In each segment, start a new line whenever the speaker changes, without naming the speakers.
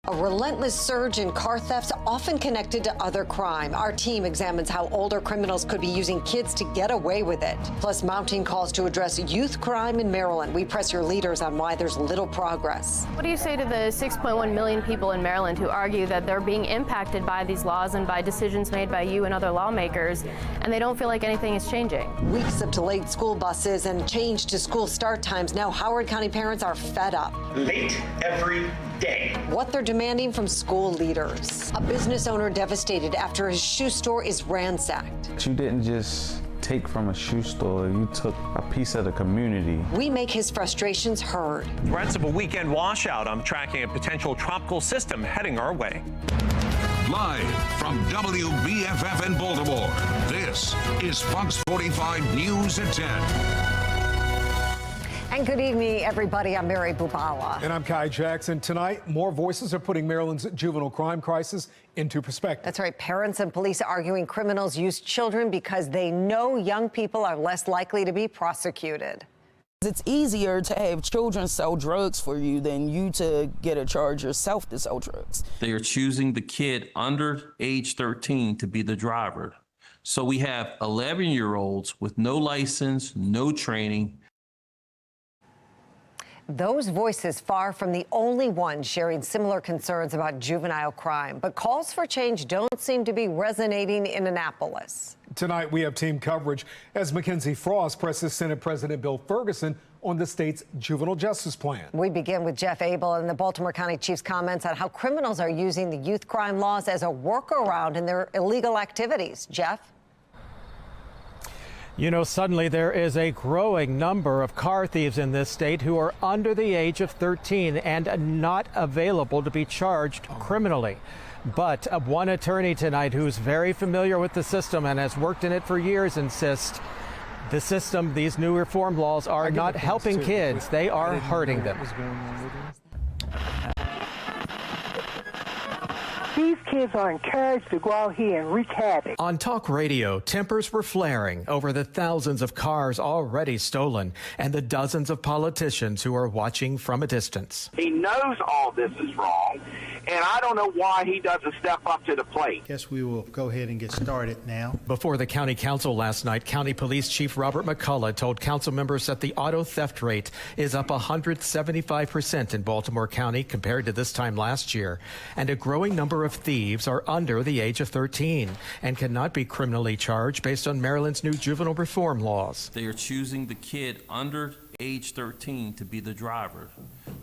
A relentless surge in car thefts, often connected to other crime. Our team examines how older criminals could be using kids to get away with it. Plus, mounting calls to address youth crime in Maryland. We press your leaders on why there's little progress.
What do you say to the 6.1 million people in Maryland who argue that they're being impacted by these laws and by decisions made by you and other lawmakers, and they don't feel like anything is changing?
Weeks of delayed school buses and change to school start times. Now Howard County parents are fed up.
Late every day.
What they're demanding from school leaders. A business owner devastated after his shoe store is ransacked.
You didn't just take from a shoe store, you took a piece of the community.
We make his frustrations heard.
Threats of a weekend washout. I'm tracking a potential tropical system heading our way.
Live from WBFF in Baltimore, this is Fox 45 News at 10.
And good evening, everybody. I'm Mary Bubala.
And I'm Kai Jackson. Tonight, more voices are putting Maryland's juvenile crime crisis into perspective.
That's right. Parents and police arguing criminals use children because they know young people are less likely to be prosecuted.
It's easier to have children sell drugs for you than you to get a charge yourself to sell drugs.
They are choosing the kid under age 13 to be the driver. So we have 11-year-olds with no license, no training.
Those voices far from the only ones sharing similar concerns about juvenile crime. But calls for change don't seem to be resonating in Annapolis.
Tonight, we have team coverage as Mackenzie Frost presses Senate President Bill Ferguson on the state's juvenile justice plan.
We begin with Jeff Abel and the Baltimore County Chief's comments on how criminals are using the youth crime laws as a workaround in their illegal activities. Jeff?
You know, suddenly there is a growing number of car thieves in this state who are under the age of 13 and not available to be charged criminally. But one attorney tonight who's very familiar with the system and has worked in it for years insists the system, these new reform laws are not helping kids. They are hurting them.
These kids are encouraged to go out here and wreak havoc.
On talk radio, tempers were flaring over the thousands of cars already stolen and the dozens of politicians who are watching from a distance.
He knows all this is wrong, and I don't know why he doesn't step up to the plate.
Guess we will go ahead and get started now.
Before the county council last night, County Police Chief Robert McCullough told council members that the auto theft rate is up 175% in Baltimore County compared to this time last year, and a growing number of thieves are under the age of 13 and cannot be criminally charged based on Maryland's new juvenile reform laws.
They are choosing the kid under age 13 to be the driver.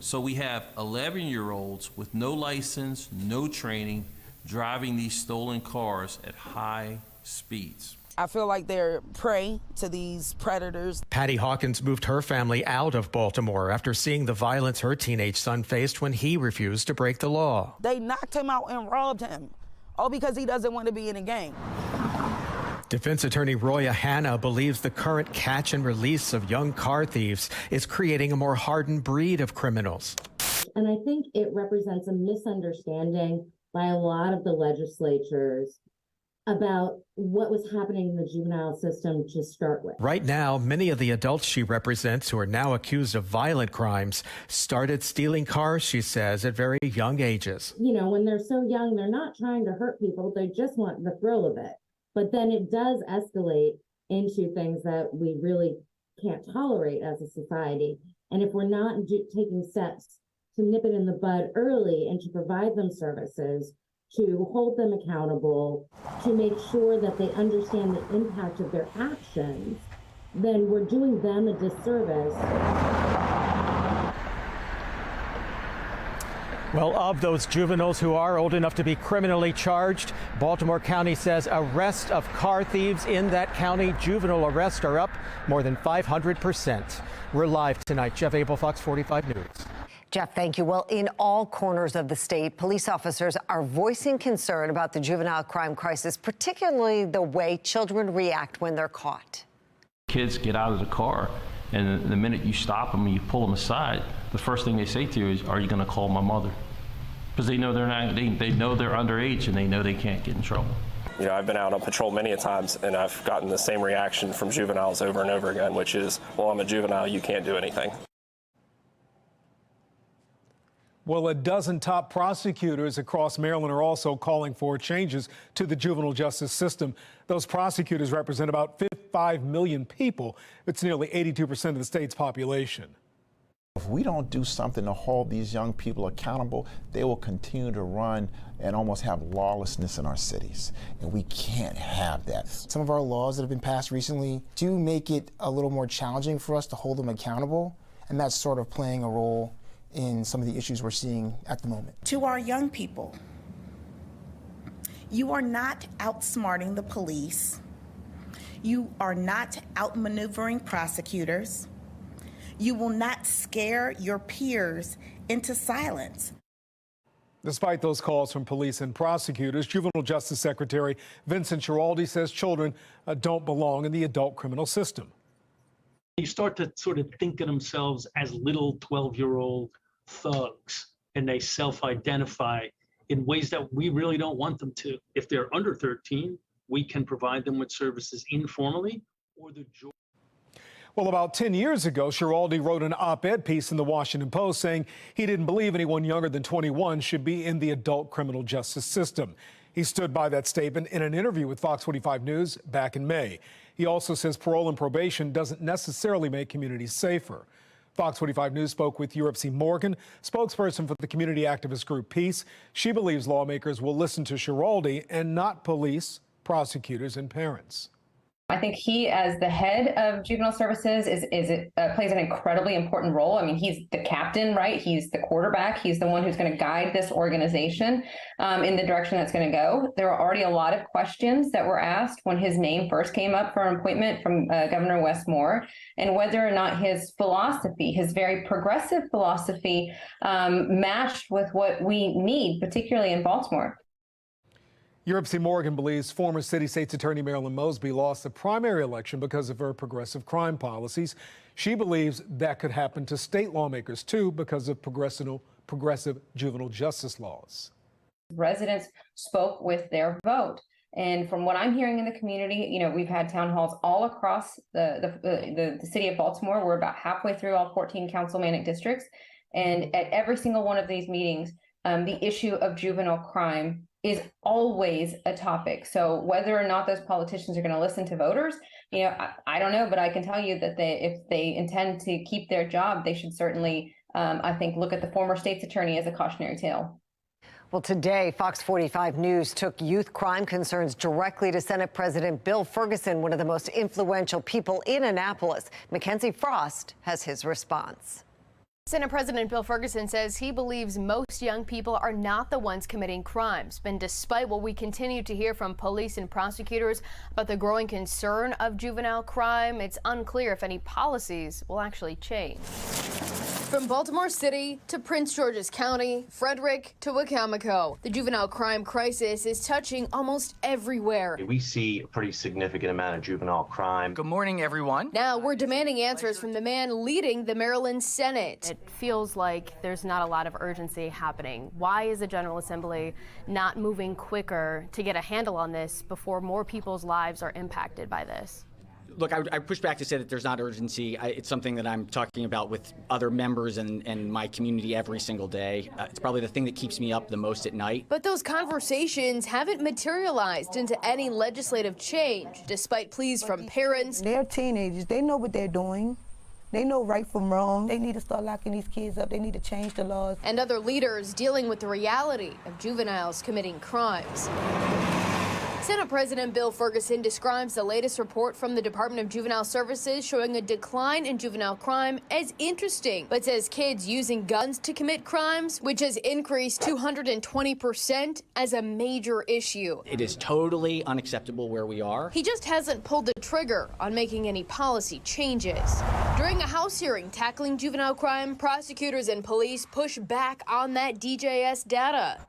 So we have 11-year-olds with no license, no training, driving these stolen cars at high speeds.
I feel like they're prey to these predators.
Patty Hawkins moved her family out of Baltimore after seeing the violence her teenage son faced when he refused to break the law.
They knocked him out and robbed him, all because he doesn't want to be in a gang.
Defense attorney Roya Hanna believes the current catch and release of young car thieves is creating a more hardened breed of criminals.
And I think it represents a misunderstanding by a lot of the legislatures about what was happening in the juvenile system to start with.
Right now, many of the adults she represents who are now accused of violent crimes started stealing cars, she says, at very young ages.
You know, when they're so young, they're not trying to hurt people. They just want the thrill of it. But then it does escalate into things that we really can't tolerate as a society. And if we're not taking steps to nip it in the bud early and to provide them services, to hold them accountable, to make sure that they understand the impact of their actions, then we're doing them a disservice.
Well, of those juveniles who are old enough to be criminally charged, Baltimore County says arrests of car thieves in that county, juvenile arrests are up more than 500%. We're live tonight. Jeff Abel, Fox 45 News.
Jeff, thank you. Well, in all corners of the state, police officers are voicing concern about the juvenile crime crisis, particularly the way children react when they're caught.
Kids get out of the car, and the minute you stop them and you pull them aside, the first thing they say to you is, "Are you going to call my mother?" Because they know they're not. They know they're underage, and they know they can't get in trouble.
You know, I've been out on patrol many a times, and I've gotten the same reaction from juveniles over and over again, which is, "Well, I'm a juvenile. You can't do anything."
Well, a dozen top prosecutors across Maryland are also calling for changes to the juvenile justice system. Those prosecutors represent about 5 million people. It's nearly 82% of the state's population.
If we don't do something to hold these young people accountable, they will continue to run and almost have lawlessness in our cities. And we can't have that.
Some of our laws that have been passed recently do make it a little more challenging for us to hold them accountable. And that's sort of playing a role in some of the issues we're seeing at the moment.
To our young people, you are not outsmarting the police. You are not outmaneuvering prosecutors. You will not scare your peers into silence.
Despite those calls from police and prosecutors, Juvenile Justice Secretary Vincent Schiraldi says children don't belong in the adult criminal system.
You start to sort of think of themselves as little 12-year-old thugs, and they self-identify in ways that we really don't want them to. If they're under 13, we can provide them with services informally or the joy.
Well, about 10 years ago, Schiraldi wrote an op-ed piece in the Washington Post saying he didn't believe anyone younger than 21 should be in the adult criminal justice system. He stood by that statement in an interview with Fox 45 News back in May. He also says parole and probation doesn't necessarily make communities safer. Fox 45 News spoke with Europe C. Morgan, spokesperson for the community activist group Peace. She believes lawmakers will listen to Schiraldi and not police, prosecutors, and parents.
I think he, as the head of juvenile services, plays an incredibly important role. I mean, he's the captain, right? He's the quarterback. He's the one who's going to guide this organization in the direction that's going to go. There are already a lot of questions that were asked when his name first came up for an appointment from Governor Wes Moore, and whether or not his philosophy, his very progressive philosophy, matched with what we need, particularly in Baltimore.
Europe C. Morgan believes former City State's Attorney Marilyn Mosby lost the primary election because of her progressive crime policies. She believes that could happen to state lawmakers, too, because of progressive juvenile justice laws.
Residents spoke with their vote. And from what I'm hearing in the community, we've had town halls all across the city of Baltimore. We're about halfway through all 14 councilmanic districts. And at every single one of these meetings, the issue of juvenile crime is always a topic. So whether or not those politicians are going to listen to voters, I don't know, but I can tell you that if they intend to keep their job, they should certainly, I think, look at the former state's attorney as a cautionary tale.
Well, today, Fox 45 News took youth crime concerns directly to Senate President Bill Ferguson, one of the most influential people in Annapolis. Mackenzie Frost has his response.
Senate President Bill Ferguson says he believes most young people are not the ones committing crimes. And despite what we continue to hear from police and prosecutors about the growing concern of juvenile crime, it's unclear if any policies will actually change. From Baltimore City to Prince George's County, Frederick to Wicomico, the juvenile crime crisis is touching almost everywhere.
We see a pretty significant amount of juvenile crime.
Good morning, everyone.
Now we're demanding answers from the man leading the Maryland Senate. It feels like there's not a lot of urgency happening. Why is the General Assembly not moving quicker to get a handle on this before more people's lives are impacted by this?
Look, I push back to say that there's not urgency. It's something that I'm talking about with other members and my community every single day. It's probably the thing that keeps me up the most at night.
But those conversations haven't materialized into any legislative change, despite pleas from parents.
They're teenagers. They know what they're doing. They know right from wrong. They need to start locking these kids up. They need to change the laws.
And other leaders dealing with the reality of juveniles committing crimes. Senate President Bill Ferguson describes the latest report from the Department of Juvenile Services showing a decline in juvenile crime as interesting, but says kids using guns to commit crimes, which has increased 220%, as a major issue.
It is totally unacceptable where we are.
He just hasn't pulled the trigger on making any policy changes. During a House hearing tackling juvenile crime, prosecutors and police push back on that DJS data.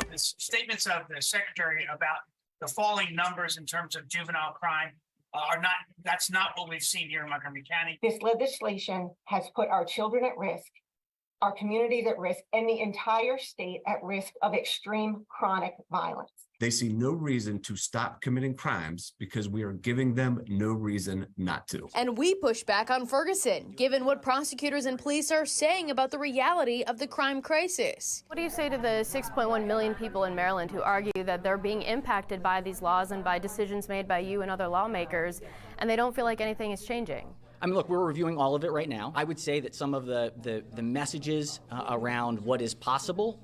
The statements of the Secretary about the falling numbers in terms of juvenile crime that's not what we've seen here in Montgomery County.
This legislation has put our children at risk
our communities at risk, and the entire state at risk of extreme chronic violence.
They see no reason to stop committing crimes because we are giving them no reason not to.
And we push back on Ferguson, given what prosecutors and police are saying about the reality of the crime crisis. What do you say to the 6.1 million people in Maryland who argue that they're being impacted by these laws and by decisions made by you and other lawmakers, and they don't feel like anything is changing?
I mean, look, we're reviewing all of it right now. I would say that some of the messages around what is possible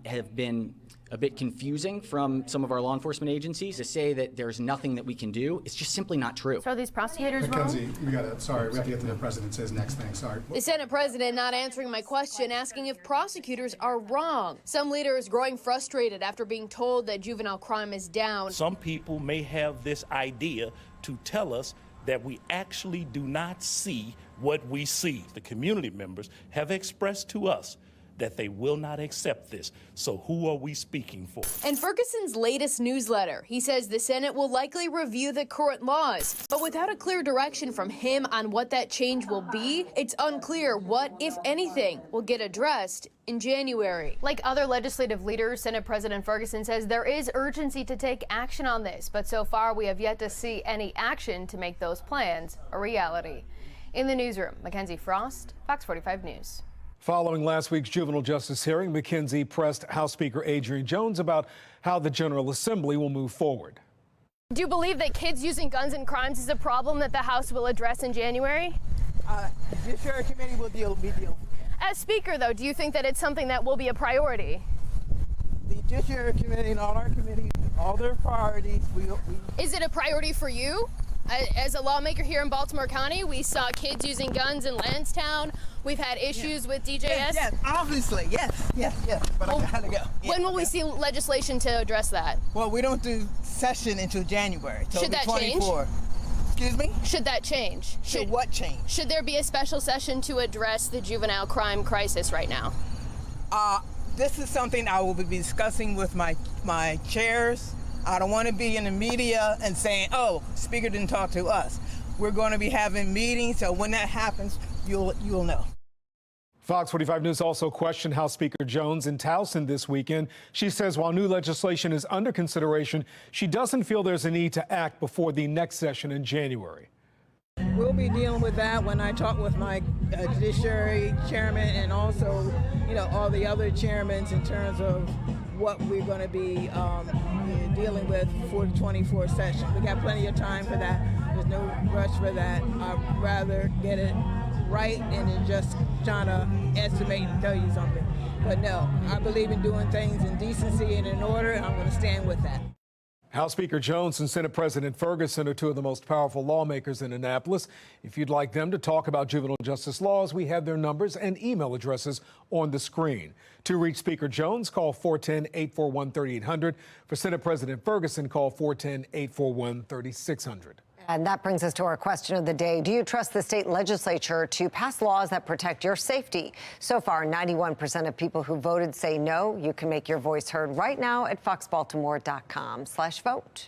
have been a bit confusing from some of our law enforcement agencies. To say that there's nothing that we can do, it's just simply not true.
So are these prosecutors
Mackenzie,
wrong?
we have to get to the president says next thing, sorry.
The Senate president not answering my question, asking if prosecutors are wrong. Some leaders growing frustrated after being told that juvenile crime is down.
Some people may have this idea to tell us that we actually do not see what we see. The community members have expressed to us that they will not accept this. So who are we speaking for?
In Ferguson's latest newsletter, he says the Senate will likely review the current laws, but without a clear direction from him on what that change will be, it's unclear what, if anything, will get addressed in January. Like other legislative leaders, Senate President Ferguson says there is urgency to take action on this, but so far we have yet to see any action to make those plans a reality. In the newsroom, Mackenzie Frost, Fox 45 News.
Following last week's juvenile justice hearing, Mackenzie pressed House Speaker Adrian Jones about how the General Assembly will move forward.
Do you believe that kids using guns in crimes is a problem that the House will address in January?
The Judiciary Committee will deal with it.
As Speaker, though, do you think that it's something that will be a priority?
The Judiciary Committee and all our committees, all their priorities,
Is it a priority for you? As a lawmaker here in Baltimore County, we saw kids using guns in Lansdowne. We've had issues with DJS.
Yes, obviously, yes, but I gotta go.
When will we see legislation to address that?
Well, we don't do session until January.
Should that change?
Excuse me?
Should that change?
Should what change?
Should there be a special session to address the juvenile crime crisis right now?
This is something I will be discussing with my chairs. I don't want to be in the media and saying, oh, Speaker didn't talk to us. We're going to be having meetings, so when that happens, you'll know.
Fox 45 News also questioned House Speaker Jones in Towson this weekend. She says while new legislation is under consideration, she doesn't feel there's a need to act before the next session in January.
We'll be dealing with that when I talk with my judiciary chairman and also, all the other chairmen in terms of what we're going to be dealing with for the 24 session. We got plenty of time for that. There's no rush for that. I'd rather get it right and then just trying to estimate and tell you something. But no, I believe in doing things in decency and in order, and I'm going to stand with that.
House Speaker Jones and Senate President Ferguson are two of the most powerful lawmakers in Annapolis. If you'd like them to talk about juvenile justice laws, we have their numbers and email addresses on the screen. To reach Speaker Jones, call 410-841-3800. For Senate President Ferguson, call 410-841-3600.
And that brings us to our question of the day. Do you trust the state legislature to pass laws that protect your safety? So far, 91% of people who voted say no. You can make your voice heard right now at foxbaltimore.com/vote.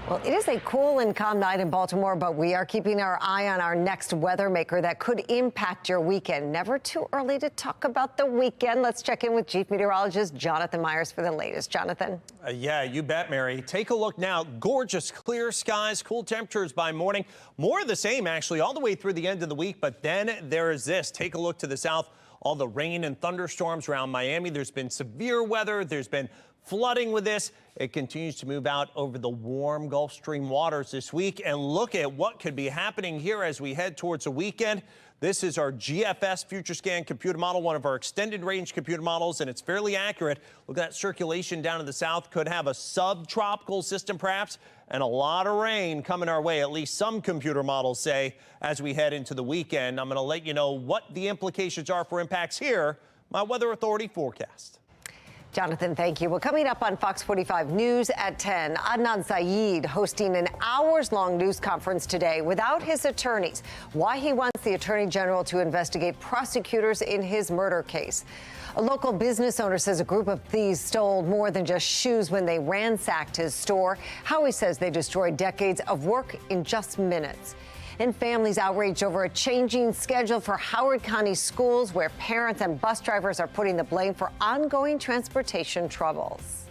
Well, it is a cool and calm night in Baltimore, but we are keeping our eye on our next weather maker that could impact your weekend. Never too early to talk about the weekend. Let's check in with Chief Meteorologist Jonathan Myers for the latest. Jonathan?
Yeah, you bet, Mary. Take a look now. Gorgeous clear skies, cool temperatures by morning. More of the same, actually, all the way through the end of the week. But then there is this. Take a look to the south. All the rain and thunderstorms around Miami. There's been severe weather. There's been flooding with this. It continues to move out over the warm Gulf Stream waters this week. And look at what could be happening here as we head towards the weekend. This is our GFS Future Scan computer model, one of our extended range computer models, and it's fairly accurate. Look at that circulation down in the south. Could have a subtropical system perhaps, and a lot of rain coming our way, at least some computer models say, as we head into the weekend. I'm going to let you know what the implications are for impacts here. My Weather Authority forecast.
Jonathan, thank you. Well, coming up on Fox 45 News at 10, Adnan Syed hosting an hours-long news conference today without his attorneys. Why he wants the Attorney General to investigate prosecutors in his murder case. A local business owner says a group of thieves stole more than just shoes when they ransacked his store. How he says they destroyed decades of work in just minutes. And families outraged over a changing schedule for Howard County schools, where parents and bus drivers are putting the blame for ongoing transportation troubles.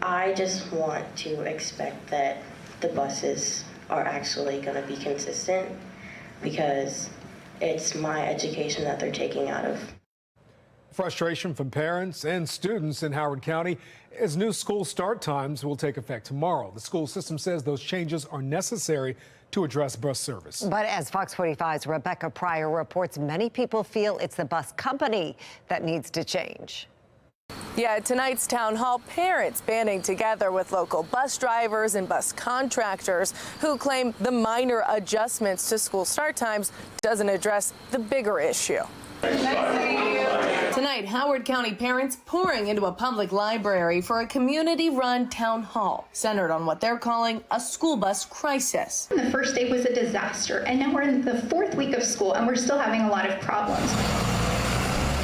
I just want to expect that the buses are actually going to be consistent, because it's my education that they're taking out of.
Frustration from parents and students in Howard County as new school start times will take effect tomorrow. The school system says those changes are necessary to address bus service.
But as Fox 45's Rebecca Pryor reports, many people feel it's the bus company that needs to change.
Yeah, at tonight's town hall, parents banding together with local bus drivers and bus contractors who claim the minor adjustments to school start times doesn't address the bigger issue. Tonight, Howard County parents pouring into a public library for a community-run town hall centered on what they're calling a school bus crisis.
The first day was a disaster, and now we're in the 4th week of school, and we're still having a lot of problems.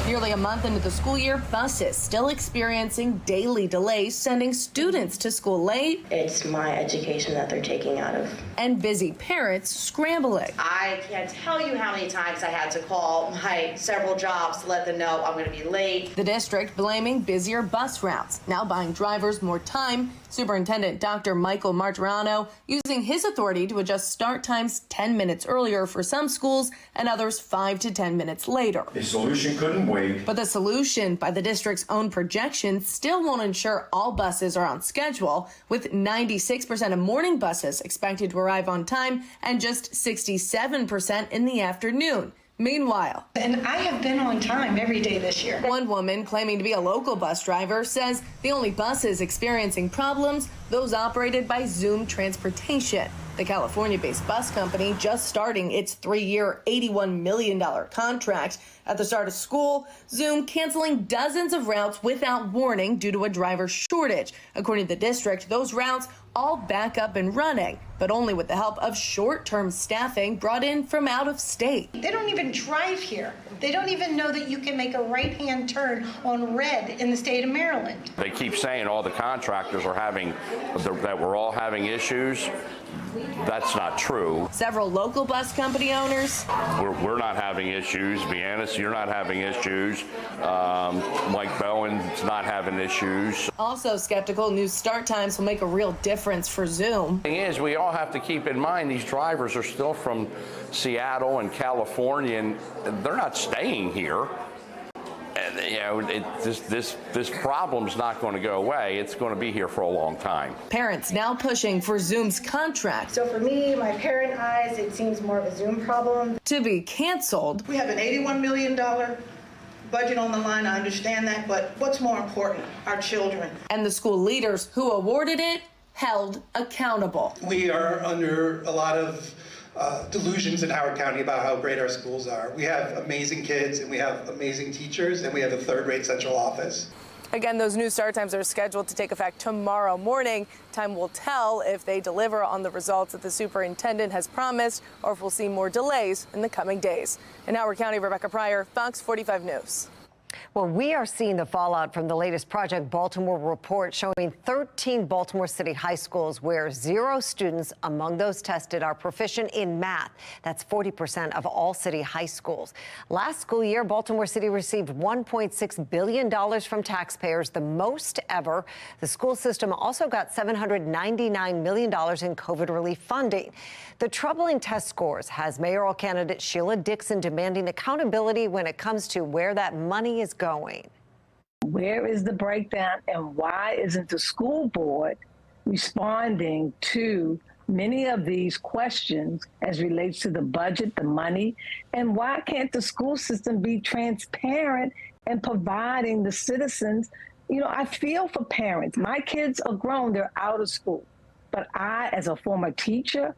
Nearly a month into the school year, buses still experiencing daily delays, sending students to school late.
It's my education that they're taking out of.
And busy parents scrambling.
I can't tell you how many times I had to call my several jobs to let them know I'm going to be late.
The district blaming busier bus routes, now buying drivers more time. Superintendent Dr. Michael Martirano using his authority to adjust start times 10 minutes earlier for some schools and others 5 to 10 minutes later.
The solution couldn't wait.
But the solution, by the district's own projections, still won't ensure all buses are on schedule, with 96% of morning buses expected to arrive on time and just 67% in the afternoon. Meanwhile,
and I have been on time every day this year.
One woman claiming to be a local bus driver says the only buses experiencing problems, those operated by Zoom Transportation, the California-based bus company just starting its 3-year, $81 million contract. At the start of school, Zoom canceling dozens of routes without warning due to a driver shortage. According to the district, those routes all back up and running, but only with the help of short-term staffing brought in from out of state.
They don't even drive here. They don't even know that you can make a right-hand turn on red in the state of Maryland.
They keep saying all the contractors are having
that we're all having issues. That's not true.
Several local bus company owners.
We're not having issues. Viannis, you're not having issues. Mike Bowen's not having issues.
Also skeptical new start times will make a real difference for Zoom.
The thing is, we all have to keep in mind these drivers are still from Seattle and California, and they're not staying here. And this problem's not going to go away. It's going to be here for a long time.
Parents now pushing for Zoom's contract.
So for me, my parent eyes, it seems more of a Zoom problem.
To be canceled.
We have an $81 million budget on the line. I understand that, but what's more important? Our children.
And the school leaders who awarded it held accountable.
We are under a lot of delusions in Howard County about how great our schools are. We have amazing kids, and we have amazing teachers, and we have a third-rate central office.
Again, those new start times are scheduled to take effect tomorrow morning. Time will tell if they deliver on the results that the superintendent has promised, or if we'll see more delays in the coming days. In Howard County, Rebecca Pryor, Fox 45 News.
Well, we are seeing the fallout from the latest Project Baltimore report showing 13 Baltimore City high schools where 0 students among those tested are proficient in math. That's 40% of all city high schools. Last school year, Baltimore City received $1.6 billion from taxpayers, the most ever. The school system also got $799 million in COVID relief funding. The troubling test scores has mayoral candidate Sheila Dixon demanding accountability when it comes to where that money is going.
Where is the breakdown, and why isn't the school board responding to many of these questions as relates to the budget, the money, and why can't the school system be transparent in providing the citizens? You know, I feel for parents. My kids are grown, they're out of school, but I, as a former teacher,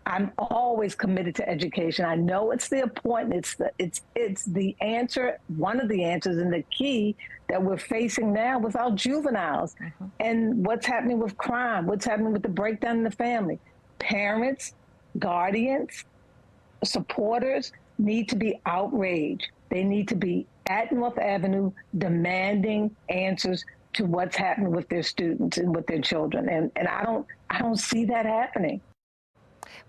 I'm always committed to education. I know it's the important, it's the answer, one of the answers and the key that we're facing now with our juveniles and what's happening with crime, what's happening with the breakdown in the family. Parents, guardians, supporters need to be outraged. They need to be at North Avenue demanding answers to what's happening with their students and with their children. And I don't see that happening.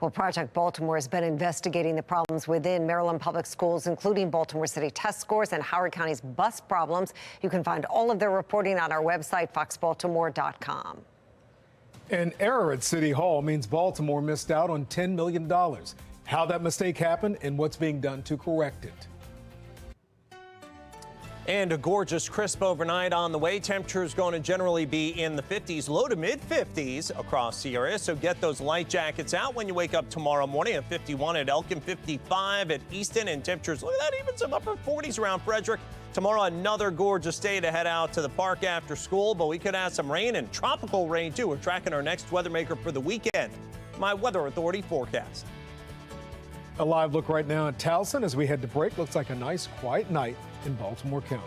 Well, Project Baltimore has been investigating the problems within Maryland public schools, including Baltimore City test scores and Howard County's bus problems. You can find all of their reporting on our website, foxbaltimore.com.
An error at City Hall means Baltimore missed out on $10 million. How that mistake happened and what's being done to correct it.
And a gorgeous crisp overnight on the way. Temperatures going to generally be in the 50s, low to mid 50s across the area. So get those light jackets out when you wake up tomorrow morning. At 51 at Elkin, 55 at Easton, and temperatures, look at that, even some upper 40s around Frederick. Tomorrow, another gorgeous day to head out to the park after school, but we could have some rain and tropical rain too. We're tracking our next weather maker for the weekend. My Weather Authority forecast.
A live look right now at Towson as we head to break. Looks like a nice, quiet night in Baltimore County.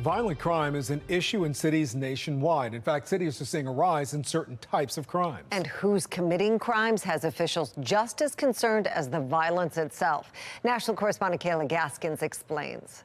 Violent crime is an issue in cities nationwide. In fact, cities are seeing a rise in certain types of crimes.
And who's committing crimes has officials just as concerned as the violence itself. National correspondent Kayla Gaskins explains.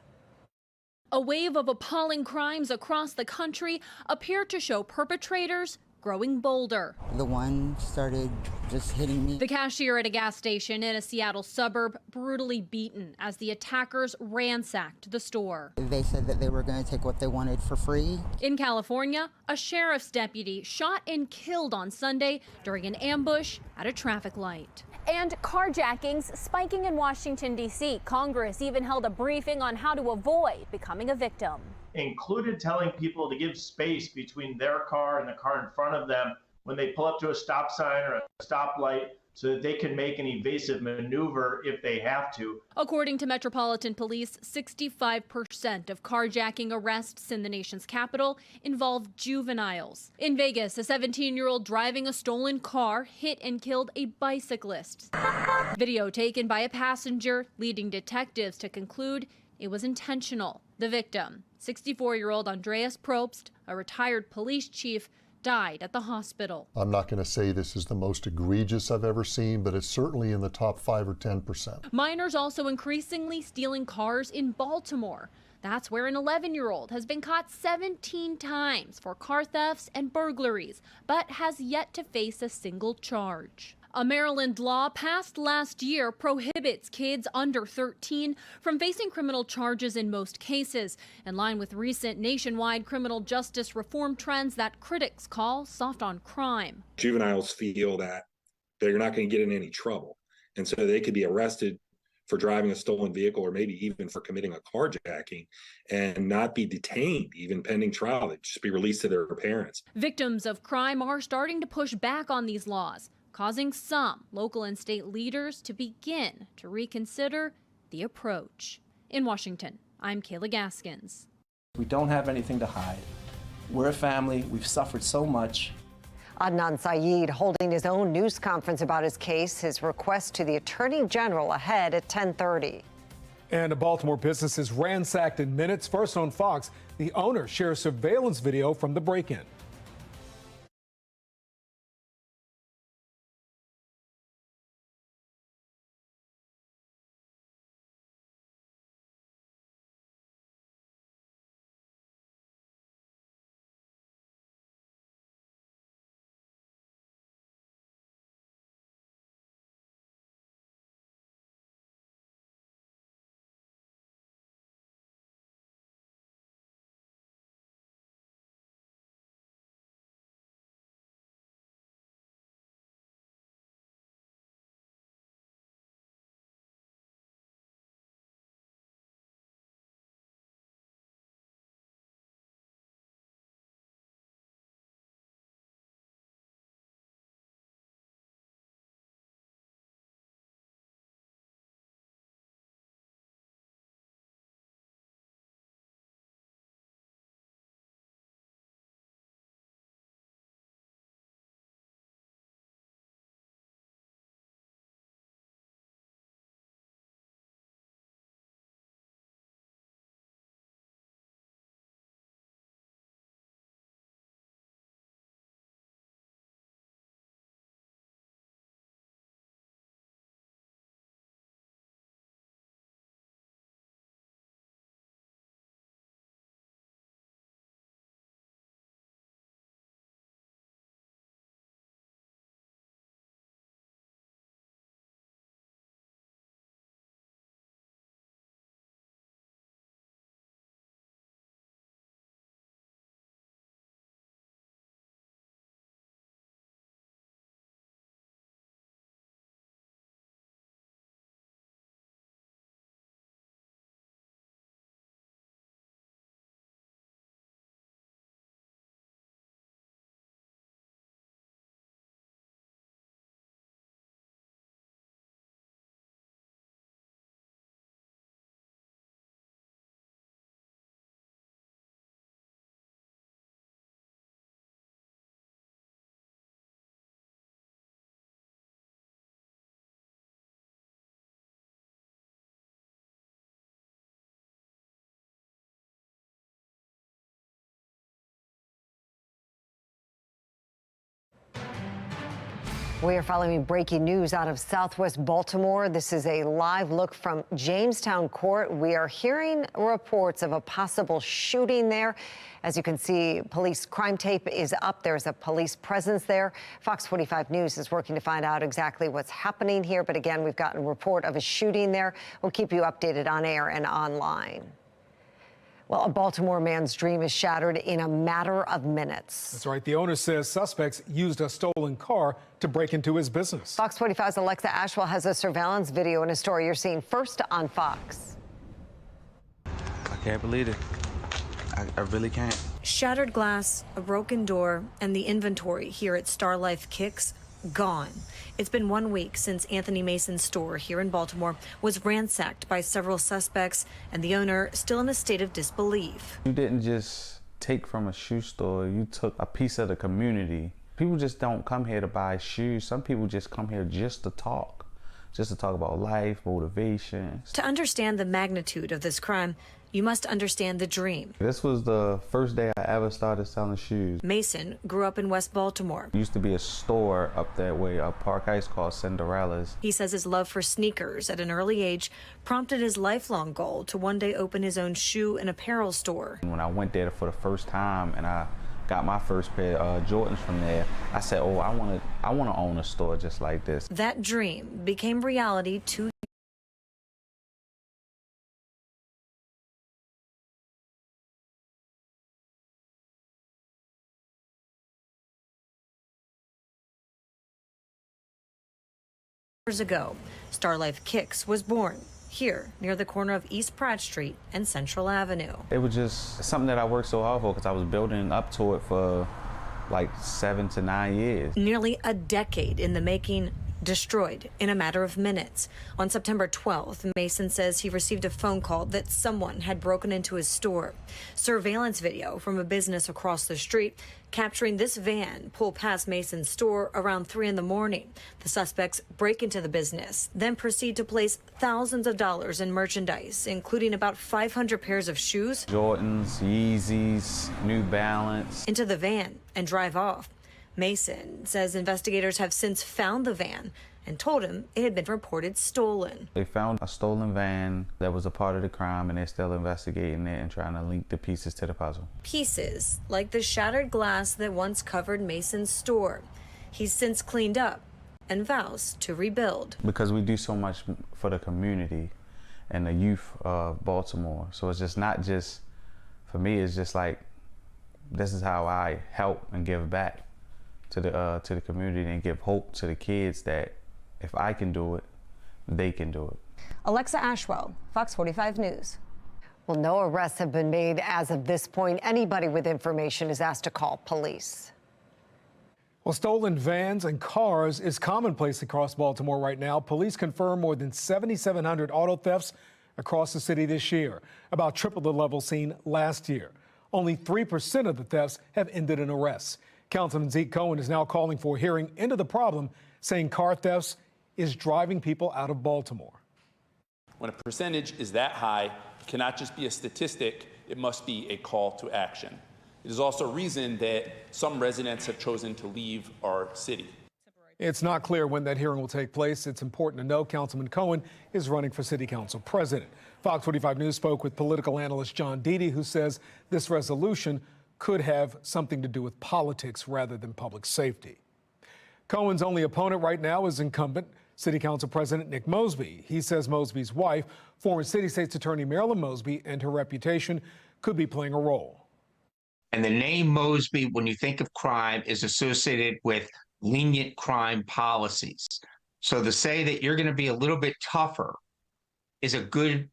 A wave of appalling crimes across the country appear to show perpetrators growing bolder.
The one started just hitting me.
The cashier at a gas station in a Seattle suburb brutally beaten as the attackers ransacked the store.
They said that they were going to take what they wanted for free.
In California, a sheriff's deputy shot and killed on Sunday during an ambush at a traffic light.
And carjackings spiking in Washington, D.C. Congress even held a briefing on how to avoid becoming a victim.
Included telling people to give space between their car and the car in front of them when they pull up to a stop sign or a stoplight so that they can make an evasive maneuver if they have to.
According to Metropolitan Police, 65% of carjacking arrests in the nation's capital involve juveniles. In Vegas, a 17-year-old driving a stolen car hit and killed a bicyclist. Video taken by a passenger, leading detectives to conclude it was intentional. The victim, 64-year-old Andreas Probst, a retired police chief, died at the hospital.
I'm not going to say this is the most egregious I've ever seen, but it's certainly in the top 5 or 10%.
Minors also increasingly stealing cars in Baltimore. That's where an 11-year-old has been caught 17 times for car thefts and burglaries, but has yet to face a single charge. A Maryland law passed last year prohibits kids under 13 from facing criminal charges in most cases, in line with recent nationwide criminal justice reform trends that critics call soft on crime.
Juveniles feel that they're not going to get in any trouble, and so they could be arrested for driving a stolen vehicle or maybe even for committing a carjacking and not be detained even pending trial. They'd just be released to their parents.
Victims of crime are starting to push back on these laws, causing some local and state leaders to begin to reconsider the approach. In Washington, I'm Kayla Gaskins.
We don't have anything to hide. We're a family. We've suffered so much.
Adnan Syed holding his own news conference about his case, his request to the Attorney General ahead at 10:30.
And a Baltimore business is ransacked in minutes. First on Fox, the owner shares surveillance video from the break-in.
We are following breaking news out of Southwest Baltimore. This is a live look from Jamestown Court. We are hearing reports of a possible shooting there. As you can see, police crime tape is up. There's a police presence there. Fox 45 News is working to find out exactly what's happening here. But again, we've gotten a report of a shooting there. We'll keep you updated on air and online. Well, a Baltimore man's dream is shattered in a matter of minutes.
That's right. The owner says suspects used a stolen car to break into his business.
Fox 45's Alexa Ashwell has a surveillance video and a story you're seeing first on Fox.
I can't believe it. I really can't.
Shattered glass, a broken door, and the inventory here at Star Life Kicks gone. It's been 1 week since Anthony Mason's store here in Baltimore was ransacked by several suspects, and the owner still in a state of disbelief.
You didn't just take from a shoe store, you took a piece of the community. People just don't come here to buy shoes. Some people just come here just to talk about life, motivation.
To understand the magnitude of this crime, you must understand the dream.
This was the first day I ever started selling shoes.
Mason grew up in West Baltimore.
Used to be a store up that way, a Park Ice called Cinderella's.
He says his love for sneakers at an early age prompted his lifelong goal to one day open his own shoe and apparel store.
When I went there for the first time and I got my first pair of Jordans from there, I said, oh, I want to own a store just like this.
That dream became reality 2 years ago. Star Life Kicks was born here near the corner of East Pratt Street and Central Avenue.
It was just something that I worked so hard for because I was building up to it for like 7 to 9 years.
Nearly a decade in the making, destroyed in a matter of minutes. On September 12th, Mason says he received a phone call that someone had broken into his store. Surveillance video from a business across the street capturing this van pull past Mason's store around 3 in the morning. The suspects break into the business, then proceed to place thousands of dollars in merchandise, including about 500 pairs of shoes,
Jordans, Yeezys, New Balance,
into the van and drive off. Mason says investigators have since found the van and told him it had been reported stolen.
They found a stolen van that was a part of the crime, and they're still investigating it and trying to link the pieces to the puzzle.
Pieces like the shattered glass that once covered Mason's store. He's since cleaned up and vows to rebuild.
Because we do so much for the community and the youth of Baltimore. So it's just not just, for me, it's just like, this is how I help and give back to the community and give hope to the kids that if I can do it, they can do it.
Alexa Ashwell, Fox 45 News. Well, no arrests have been made as of this point. Anybody with information is asked to call police.
Well, stolen vans and cars is commonplace across Baltimore right now. Police confirm more than 7,700 auto thefts across the city this year, about triple the level seen last year. Only 3% of the thefts have ended in arrests. Councilman Zeke Cohen is now calling for a hearing into the problem, saying car thefts is driving people out of Baltimore.
When a percentage is that high, it cannot just be a statistic, it must be a call to action. It is also a reason that some residents have chosen to leave our city.
It's not clear when that hearing will take place. It's important to know Councilman Cohen is running for City Council President. Fox 45 News spoke with political analyst John Deedy, who says this resolution could have something to do with politics rather than public safety. Cohen's only opponent right now is incumbent City Council President Nick Mosby. He says Mosby's wife, former City State's Attorney Marilyn Mosby, and her reputation could be playing a role.
And the name Mosby, when you think of crime, is associated with lenient crime policies. So to say that you're going to be a little bit tougher is a good,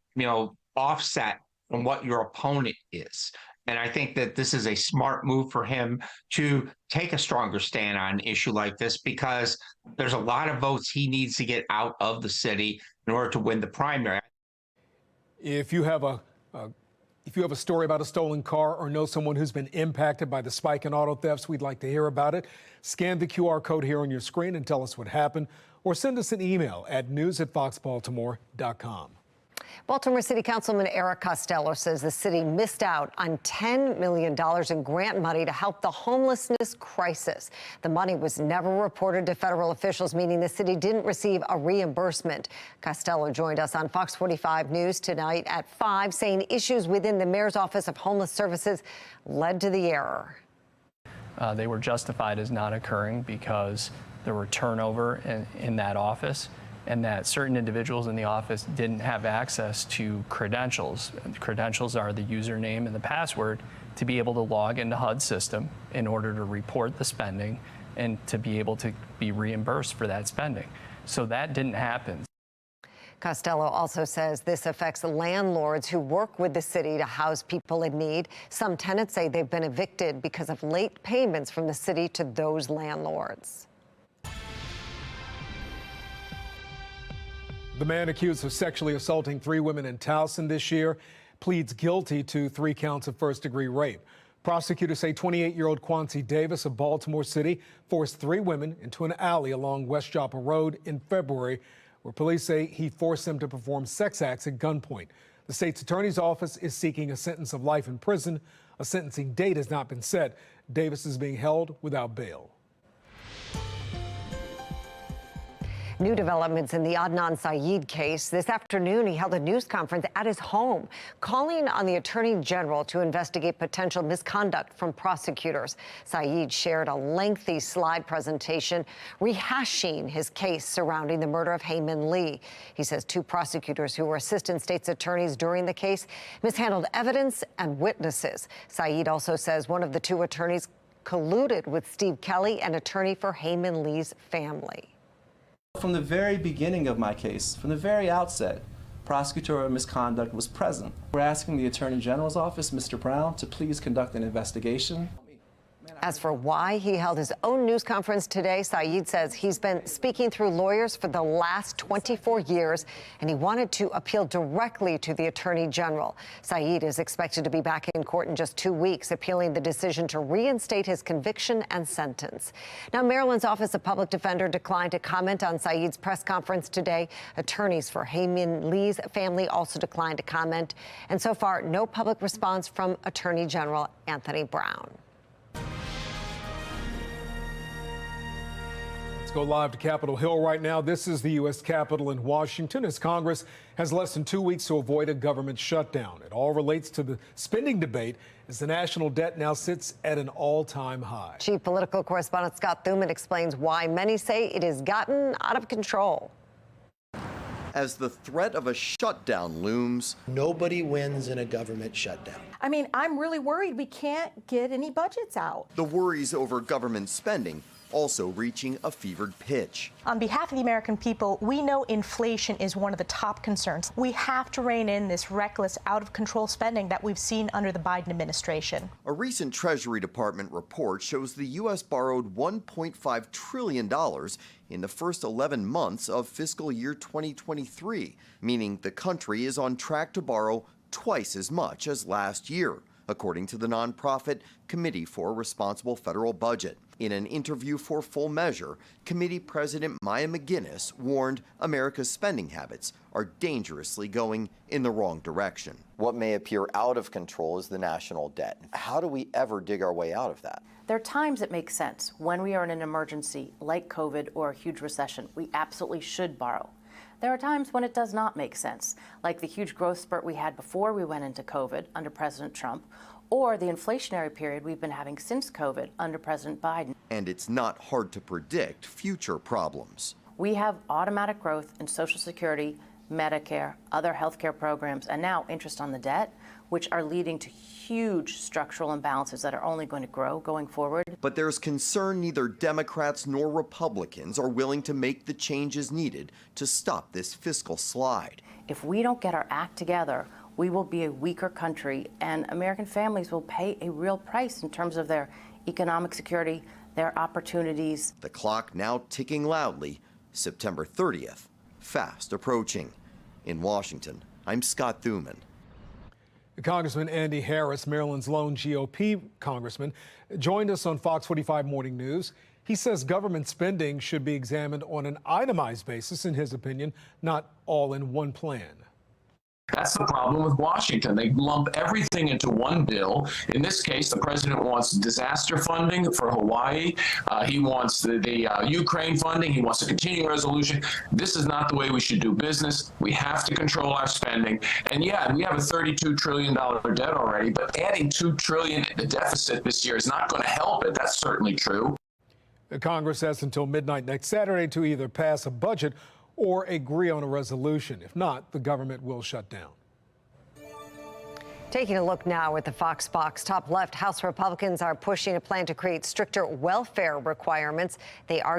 offset from what your opponent is. And I think that this is a smart move for him to take a stronger stand on an issue like this, because there's a lot of votes he needs to get out of the city in order to win the primary.
If you have a story about a stolen car or know someone who's been impacted by the spike in auto thefts, we'd like to hear about it. Scan the QR code here on your screen and tell us what happened, or send us an email at news@foxbaltimore.com.
Baltimore City Councilman Eric Costello says the city missed out on $10 million in grant money to help the homelessness crisis. The money was never reported to federal officials, meaning the city didn't receive a reimbursement. Costello joined us on Fox 45 News tonight at 5, saying issues within the mayor's office of homeless services led to the error.
They were justified as not occurring because there were turnover in that office, and that certain individuals in the office didn't have access to credentials. Credentials are the username and the password to be able to log into HUD system in order to report the spending and to be able to be reimbursed for that spending. So that didn't happen.
Costello also says this affects landlords who work with the city to house people in need. Some tenants say they've been evicted because of late payments from the city to those landlords.
The man accused of sexually assaulting 3 women in Towson this year pleads guilty to 3 counts of first-degree rape. Prosecutors say 28-year-old Quancy Davis of Baltimore City forced 3 women into an alley along West Joppa Road in February, where police say he forced them to perform sex acts at gunpoint. The state's attorney's office is seeking a sentence of life in prison. A sentencing date has not been set. Davis is being held without bail.
New developments in the Adnan Syed case. This afternoon, he held a news conference at his home, calling on the Attorney General to investigate potential misconduct from prosecutors. Syed shared a lengthy slide presentation rehashing his case surrounding the murder of Hayman Lee. He says 2 prosecutors who were assistant state's attorneys during the case mishandled evidence and witnesses. Syed also says one of the 2 attorneys colluded with Steve Kelly, an attorney for Hayman Lee's family.
From the very beginning of my case, from the very outset, prosecutorial misconduct was present. We're asking the Attorney General's office, Mr. Brown, to please conduct an investigation.
As for why he held his own news conference today, Syed says he's been speaking through lawyers for the last 24 years, and he wanted to appeal directly to the Attorney General. Syed is expected to be back in court in just 2 weeks, appealing the decision to reinstate his conviction and sentence. Now, Maryland's Office of Public Defender declined to comment on Syed's press conference today. Attorneys for Hayman Lee's family also declined to comment. And so far, no public response from Attorney General Anthony Brown.
Let's go live to Capitol Hill right now. This is the U.S. Capitol in Washington as Congress has less than 2 weeks to avoid a government shutdown. It all relates to the spending debate as the national debt now sits at an all-time high.
Chief political correspondent Scott Thuman explains why many say it has gotten out of control.
As the threat of a shutdown looms,
nobody wins in a government shutdown.
I mean, I'm really worried we can't get any budgets out.
The worries over government spending also reaching a fevered pitch.
On behalf of the American people, we know inflation is one of the top concerns. We have to rein in this reckless, out-of-control spending that we've seen under the Biden administration.
A recent Treasury Department report shows the U.S. borrowed $1.5 trillion in the first 11 months of fiscal year 2023, meaning the country is on track to borrow twice as much as last year, according to the nonprofit Committee for a Responsible Federal Budget. In an interview for Full Measure, Committee President Maya McGuinness warned America's spending habits are dangerously going in the wrong direction. What may appear out of control is the national debt. How do we ever dig our way out of that?
There are times it makes sense. When we are in an emergency, like COVID or a huge recession, we absolutely should borrow. There are times when it does not make sense, like the huge growth spurt we had before we went into COVID under President Trump, or the inflationary period we've been having since COVID under President Biden.
And it's not hard to predict future problems.
We have automatic growth in Social Security, Medicare, other healthcare programs, and now interest on the debt, which are leading to huge structural imbalances that are only going to grow going forward.
But there's concern neither Democrats nor Republicans are willing to make the changes needed to stop this fiscal slide.
If we don't get our act together, we will be a weaker country, and American families will pay a real price in terms of their economic security, their opportunities.
The clock now ticking loudly, September 30th, fast approaching. In Washington, I'm Scott Thuman.
Congressman Andy Harris, Maryland's lone GOP congressman, joined us on Fox 45 Morning News. He says government spending should be examined on an itemized basis, in his opinion, not all in one plan.
That's the problem with Washington. They lump everything into one bill. In this case, the president wants disaster funding for Hawaii. He wants the Ukraine funding. He wants a continuing resolution. This is not the way we should do business. We have to control our spending. And yeah, we have a $32 trillion debt already, but adding $2 trillion in the deficit this year is not going to help it. That's certainly true.
The Congress has until midnight next Saturday to either pass a budget or agree on a resolution. If not, the government will shut down.
Taking a look now at the Fox box. Top left, House Republicans are pushing a plan to create stricter welfare requirements. They argue